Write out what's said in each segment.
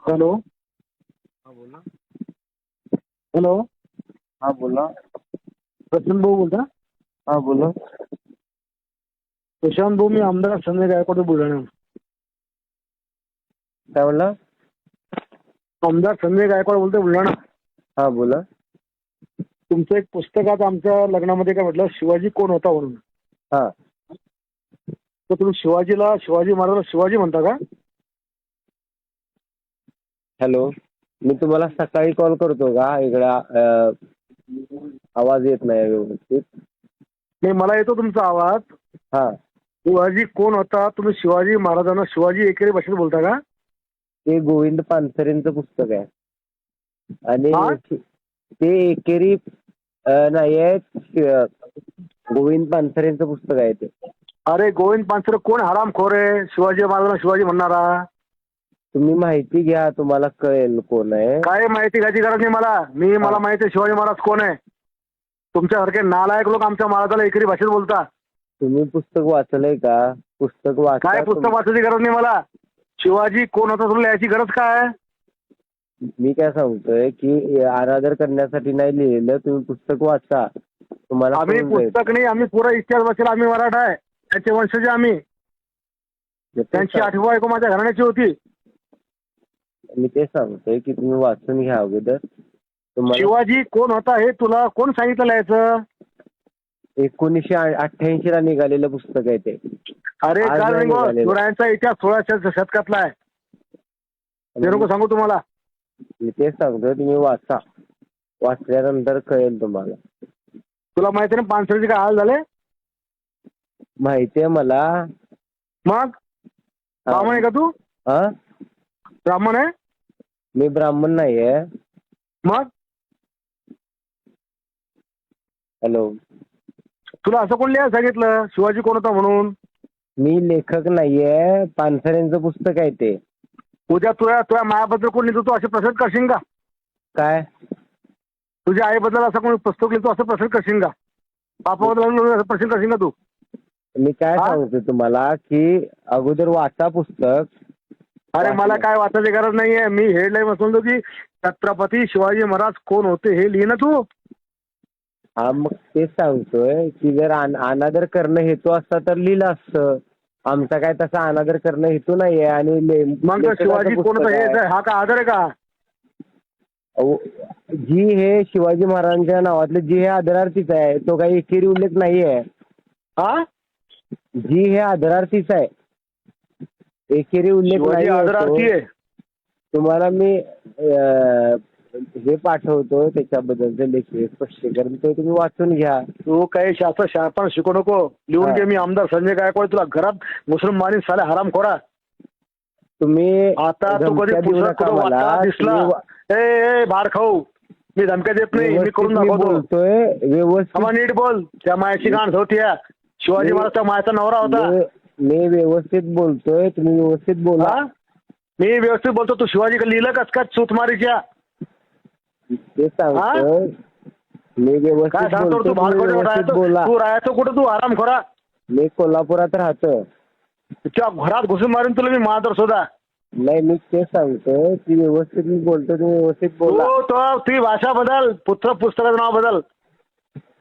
Hello. हा बोला. Hello. हा बोला. प्रशांत भाऊ बोलता? हा बोला. प्रशांत भाऊ, मी आमदार संजय गायकवाड बुलढाणा. काय बोलला? आमदार संजय गायकवाड बोलतो, बुलढाणा. हा बोला. तुमचं एक पुस्तकात आमच्या लग्नामध्ये काय म्हटलं, शिवाजी कोण होता म्हणून. हा. तर तुम्ही शिवाजी महाराजांना शिवाजी म्हणता का? हॅलो. मी तुम्हाला सकाळी कॉल करतो का? इकडे आवाज येत नाही व्यवस्थित. नाही, मला येतो तुमचा आवाज. हा. शिवाजी कोण होता, तुम्ही शिवाजी महाराजांना शिवाजी एकेरी भाषेत बोलता का? ते गोविंद पानसरेंचं पुस्तक आहे. हा? आणि ते एकेरी नाही आहे, गोविंद पानसरेंचं पुस्तक आहे ते. अरे गोविंद पानसरे कोण हरामखोर आहे? शिवाजी महाराजांना शिवाजी म्हणणारा. तुम्ही माहिती घ्या, तुम्हाला कळेल कोण आहे. काय माहिती घ्यायची गरज नाही मला माहिती आहे शिवाजी महाराज कोण आहे. तुमच्यासारखे नालायक लोक आमच्या महाराजाला एकेरी भाषेत बोलता. तुम्ही पुस्तक वाचलंय का? पुस्तक वाचा. काय पुस्तक वाचायची गरज नाही मला. शिवाजी कोण होता तुला याची गरज काय? मी काय सांगतोय की अनादर करण्यासाठी नाही लिहिलेलं, तुम्ही पुस्तक वाचा, तुम्हाला आम्ही समजेल. पुस्तक नाही, आम्ही पुरा इतिहास वाचला. आम्ही मराठा आहे, त्याचे वंशज आम्ही. त्यांची आठवी ऐकू माझ्या घराण्याची होती. मी ते सांगतोय की तुम्ही वाचून घ्या अगोदर. तुम्हाला शिवाजी कोण होता हे तुला कोण सांगितलं याचं? 1988 ला निघालेलं पुस्तक आहे ते. अरे आज काल नाही निघालेलं. शिवरायांचा इतिहास 16व्या शतकातला आहे. ते नको सांगू तुम्हाला. मी तेच सांगतोय, तुम्ही वाचा. वाचल्यानंतर कळेल तुम्हाला. तुला माहिती ना पानसरेचे काय हाल झाले? माहितीये मला. मग ब्राह्मण आहे का तू? हा. ब्राह्मण आहे? मी ब्राह्मण नाहीये. मग हॅलो. तुला असं कोण लिहायला सांगितलं शिवाजी कोण होता म्हणून? मी लेखक नाहीये, पानसरेंचं पुस्तक आहे ते. उद्या तुझ्या मायाबद्दल कोण लिहितो तू असे प्रश्न करशील का? काय? तुझ्या आईबद्दल असं कोणी पुस्तक लिहितो असं प्रश्न करशील का? बापाबद्दल असं प्रश्न करशील का तू? मी काय सांगतो तुम्हाला की अगोदर वाचा पुस्तक. अरे मला काय वाचायची गरज नाहीये. मी हेडलाईन वाचतो की छत्रपती शिवाजी महाराज कोण होते हे लिहि ना तू. हा, मग तेच सांगतोय की जर अनादर करणं हेतू असता तर लिहिलं असतं. आमचा काय तसा अनादर करणं हेतू नाहीये. आणि मग शिवाजी कोण होता हे हा का आदर आहे का? जी हे शिवाजी महाराजांच्या नावातले जी हे आदरार्थीच आहे, तो काही एकेरी उल्लेख नाहीये. हा, जी हे आदरार्थीच आहे, एकेरी उल्लेख नाही. आदरार्थी आहे. तुम्हाला मी हे पाठवतो त्याच्याबद्दलचे लेखी स्पष्टीकरण, ते तुम्ही वाचून घ्या. तू काही शाळा शिकू नको. लिहून घे, मी आमदार संजय गायकवाड तुला घरात मुस्लिम मारीन साले हरामखोरा. तुम्ही आता तू कधी पुस्तक दिसला ए बार खाऊ, मी धमक्या देत नाही, मी करून दाखवतो. व्यवस्थित नीट बोल. त्या मायाची गाण होती, शिवाजी महाराजचा मायाचा नवरा होता. मी व्यवस्थित बोलतोय, तुम्ही व्यवस्थित बोला. मी व्यवस्थित बोलतो. तू शिवाजी लिहिलं कस का सूतमारीच्या? ते सांगतोय मी व्यवस्थित काय सांगतो तू? बोला. तू राहायचो कुठं तू हरामखोरा? मी कोल्हापुरात राहतो. तुझ्या घरात घुसून मारून तुला मी महादर सुद्धा नाही. मी ते सांगतोय की व्यवस्थित मी बोलतो, तुम्ही व्यवस्थित बोला. तुझी भाषा बदल, पुस्तकाचं नाव बदल.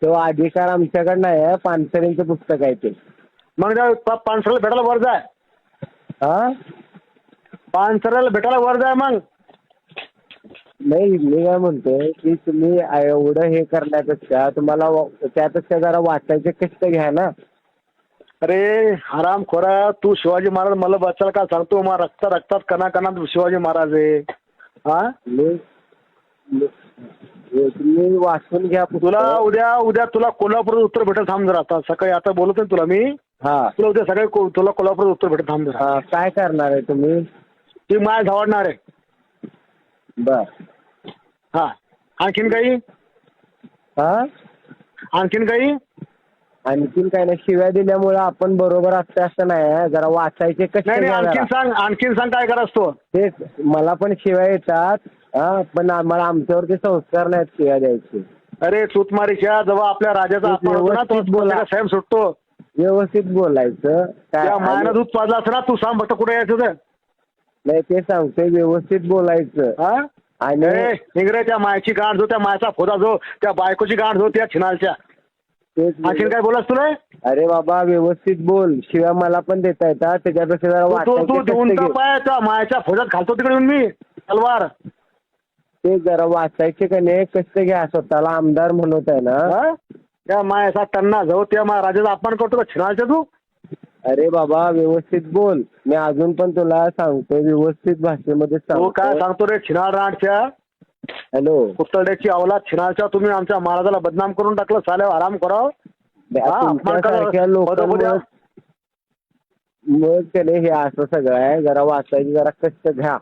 तो अधिकार आमच्याकडे आहे. पानसरेंचं पुस्तक आहे ते. मग पानसरेला भेटायला वर जाय. हा, पानसरेला भेटायला वर जाय. मग नाही, मी काय म्हणतोय की तुम्ही एवढं हे करण्यापेक्षा तुम्हाला त्यापेक्षा जरा वाचायचे कष्ट घ्या ना. अरे हरामखोरा, तू शिवाजी महाराज मला बचायला का सांगतो? मग रक्तात कणाकणात शिवाजी महाराज आहे. हा, तुम्ही वाचून घ्या. तुला उद्या तुला कोल्हापूर उत्तर भेटत थांब जरा. आता सकाळी आता बोलत तुला मी. हा, तुला उद्या सकाळी तुला कोल्हापूर उत्तर भेटत थांब जरा. काय करणार आहे तुम्ही? ती माय धावडणार आहे. बर. हा, आणखीन काही? हा, आणखीन काही? आणखीन काय नाही. शिव्या दिल्यामुळे आपण बरोबर असते असं नाही. जरा वाचायचे कष्ट नाही, घ्या. आणखीन सांग काय करायचं तो? तेच, मला पण शिव्या येतात. हा, पण आम्हाला आमच्यावरती संस्कार नाहीत शिव्या द्यायचे. अरे सूतमारीच्या जेव्हा आपल्या राजाचा अपमान होतो ना, तो बोला साहेब सुटतो. व्यवस्थित बोलायचं. त्या मायानं दूध पाजला असं ना, तू सांग फक्त कुठे यायचं ते. नाही ते सांगतोय व्यवस्थित बोलायचं. हा आणि निगरे त्या मायची गाठ जो, त्या मायचा फोदा जो, त्या बायकोची गाठ जो, त्या छिनालच्या. तेच आणखीन काय बोलास तुला? अरे बाबा व्यवस्थित बोल, शिवाय मला पण देता येतात त्याच्यापेक्षा जरा तू वाचायचे देऊन कष्ट घे. पाय त्या मायच्या फोदात घालतो तिकडे येऊन मी तलवार. ते जरा वाचायचे का नाही कष्ट घ्या, स्वतःला आमदार म्हणत आहे ना. हा? त्या मायाचा टन्ना जाऊ, त्या राजाचा अपमान करतो का छिनालच्या तू? अरे बाबा व्यवस्थित बोल, मी अजून पण तुला सांगतोय व्यवस्थित भाषेमध्ये तू काय सांगतो. सांगतो रे छिनाळ रांडच्या, हॅलो कुत्तड्याची अवलाद छिनाळच्या. तुम्ही आमच्या महाराजाला बदनाम करून टाकलं, साल्या आराम करावं. तुमच्यासारख्या लोकांमुळे मग त्याने हे असं सगळं आहे. जरा वाचायची जरा कष्ट घ्या.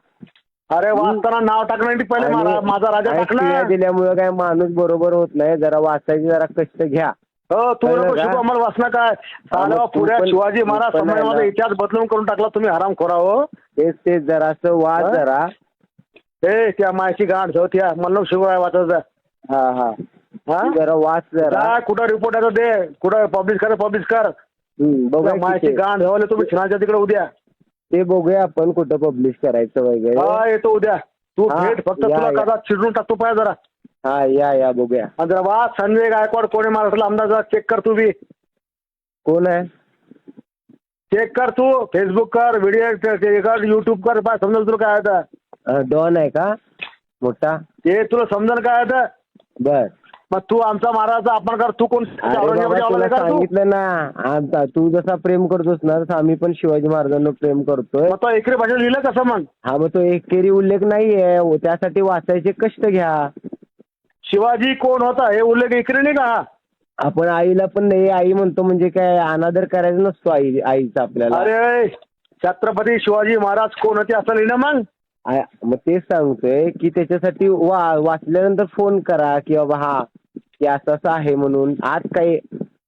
अरे वाचताना नाव टाकण्यासाठी पहिले माझा राजा आणि टाकला. शिव्या दिल्यामुळे काय माणूस बरोबर होत नाही. जरा वाचायची जरा कष्ट घ्या. हो तू कळलं का? शिकू आम्हाला वाचना काय साला तू पुऱ्या पण- शिवाजी महाराज तू पण आहे संमेलनाचा ना. इतिहास बदलून करून टाकला तुम्ही, हराम खोरावं. तेच जरासं वाच हा? जरा. ए त्या मायची गाठ जाऊ, त्या मला शिकू आहे वाचायचं. हा हा हा तू जरा वाच जरा. काय कुठं रिपोर्ट आहे दे, कुठं पब्लिश कर. बघा त्या मायची किती. गाठ धावले तुम्ही छिनाच्या तिकडे उद्या. ते बघूया आपण कुठं पब्लिश करायचं वगैरे. हा येतो उद्या. तू हा, भेट फक्त या, तुला या. कदा चिडून टाकतो पाय जरा. हा या बघूया. आणि जरा वाच संजय गायकवाड कोणी महाराष्ट्राला आमदार जरा चेक कर तू बी. कोण आहे? चेक कर तू, फेसबुक कर, व्हिडिओ कर, युट्यूब कर, पाय समजेल तुला काय आता. डॉन आहे का मोठा? ते तुला समजेल काय आता. बर. मग तू आमचा महाराजाचा अपमान कर. तू कोण अरे बाबा औरंगजेबाच्या तुला अवलाद आहे का तू? सांगितलं ना, आता तू जसा प्रेम करतोस ना तसं आम्ही पण शिवाजी महाराजांना प्रेम करतोय. मग तो एकरी भाषेत लिहिलं कसं मग? हा मग तो एकेरी उल्लेख नाहीये, त्यासाठी वाचायचे कष्ट घ्या. शिवाजी कोण होता हे उल्लेख एकरी नाही का? आपण आईला पण नाही आई म्हणतो म्हणजे काय अनादर करायचा नसतो आईचा आपल्याला. अरे छत्रपती शिवाजी महाराज कोण होते असं लिहिलं मग? मग तेच सांगतोय की त्याच्यासाठी वाचल्यानंतर फोन करा की बाबा हा की असं आहे म्हणून. आज काही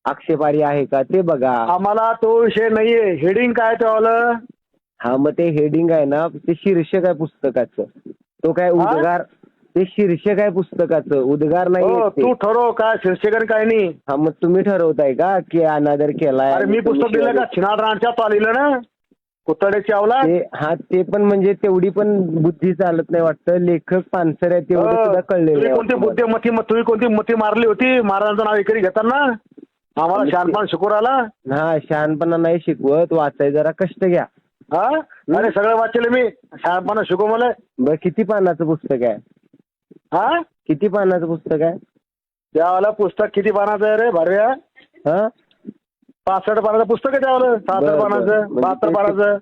आक्षेपारी आहे का ते बघा. आम्हाला तो विषय नाहीये. हेडिंग काय त्यावालं? हा मग ते हेडिंग आहे ना, ते शीर्षक आहे पुस्तकाचं. तो काय उद्गार, ते शीर्षक आहे पुस्तकाचं, उद्गार नाही. हो तू ठरव काय शीर्षक काय नाही. हा मग तुम्ही ठरवताय का की अनादर केलाय? अरे मी पुस्तक दिलं का छिनाळ राणच्या तो लिहिलं ना कुत्तड्याची अवलाद. हा ते पण म्हणजे तेवढी पण बुद्धी चालत नाही वाटतं. लेखक पानसर आहे तेवढं सुद्धा कळलेलं तुम्ही कोणती मती मारली होती महाराजांचं नाव एकरी घेताना? आम्हाला शहाणपण शिकू राहिला. हा शहाणपणा नाही शिकवत, वाचाय जरा कष्ट घ्या. हा अरे सगळं वाचले मी, शहाणपणा शिकू मला. बरं किती पानाचं पुस्तक आहे? हा किती पानाचं पुस्तक आहे? त्यावाला पुस्तक किती पानाचं आहे रे भरव्या? हा 65 पानाचं पुस्तक आहे त्यावाला. 66 पानाचं, 72 पानाचं.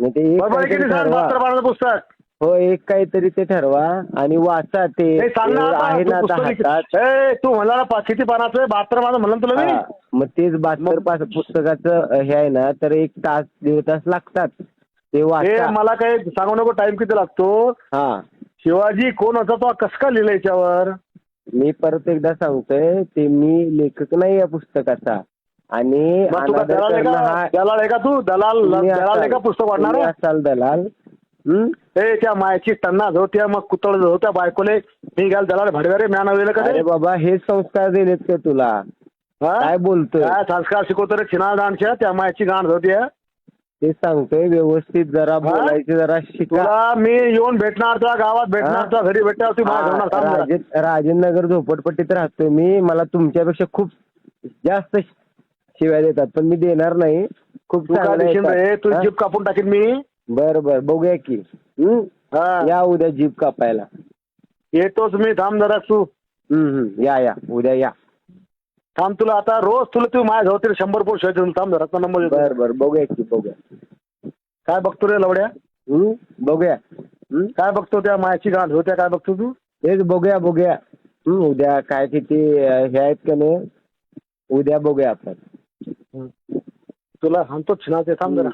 ते एक बरोबर काहीतरी किती ठरवा. 72 पानाचं पुस्तक? हो एक काहीतरी ते ठरवा आणि वाचा. ते सांग ना आहे ना आता हातात. तू म्हणला किती पानाचं? 72 पानाचं म्हणलं तुला मी. मग तेच 72 पुस्तकाचं हे आहे ना, तर 1 तास 1.5 तास लागतात ते वाचा. मला काही सांगू नको टाइम किती लागतो. हा शिवाजी कोण होता तो कसं काय लिहिलं याच्यावर? मी परत एकदा सांगतोय, ते मी लेखक नाही या पुस्तकाचा. आणि दलाल आहे का तू? दलाल आहे का पुस्तक वाढणार? असाल दलाल. त्या मायाची टन्ना जो, त्या मग कुतळ जो, त्या बायकोले मी घ्याल दलाल भडव्या रे म्या नवलेलं का? अरे बाबा हे संस्कार दिलेत का तुला? काय बोलतोय? काय संस्कार शिकवतो रे छिनाळ दांडच्या? त्या मायाची गाण होती. ते सांगतोय व्यवस्थित जरा बोलायचे जरा शिका. तुला मी येऊन भेटणार, तुला गावात भेटणार, तुला घरी भेटणार, तू राजेंद्र नगर झोपडपट्टीत राहतोय मी. मला तुमच्यापेक्षा खूप जास्त शिव्या देतात पण मी देणार नाही. खूप तू जीप कापून टाकेन मी. बरं बघूया की. या उद्या जीप कापायला येतोच मी. थांब जरा तू. या उद्या या. थांब तुला आता रोज तू माझ्या होते 100 पोस्ट शेअर. थांब जरा नंबर. बरं बघूया की बघूया. काय बघतो रे लवड्या? बघूया. काय बघतो? त्या मायाची गाठ होत्या काय बघतो तू? तेच बघूया. उद्या काय किती हे आहेत का नाही, उद्या बघूया आपण. तुला सांगतो छिनाचे. थांब जरा.